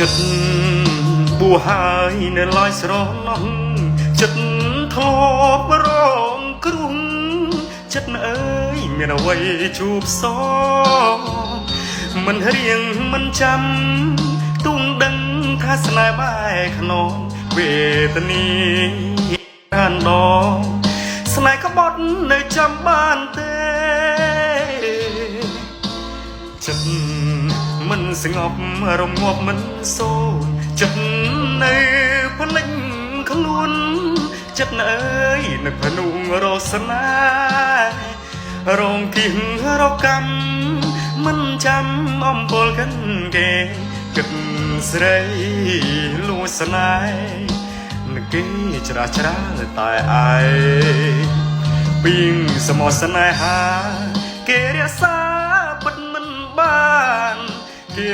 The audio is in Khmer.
ចិត្តបួហើយនៅឡើយស្រឡំចិត្តធ្លាប់រងគ្រោះចិត្តអើយមានអ្វីជួបសមិនរៀងមិនចាំទុំដឹងថាស្នេហ៍បែកខ្នងវេទនីអានដងស្នេហ៍ក្បត់នៅចាំបានទេចិត្តមិនស្ងប់រងាប់មិនសូនចិត្តនៅភ្លេចខ្លួនចិត្តអើយនឹកភ្នួងរសនារងគិះរកម្មមិនចាំអំពលកិនគេគិតស្រីលួស្នេហ៍នឹកគេច្រាច្រាតែឯងពីងសមស្នេហាគេរក្សាពិតមិនបានគេ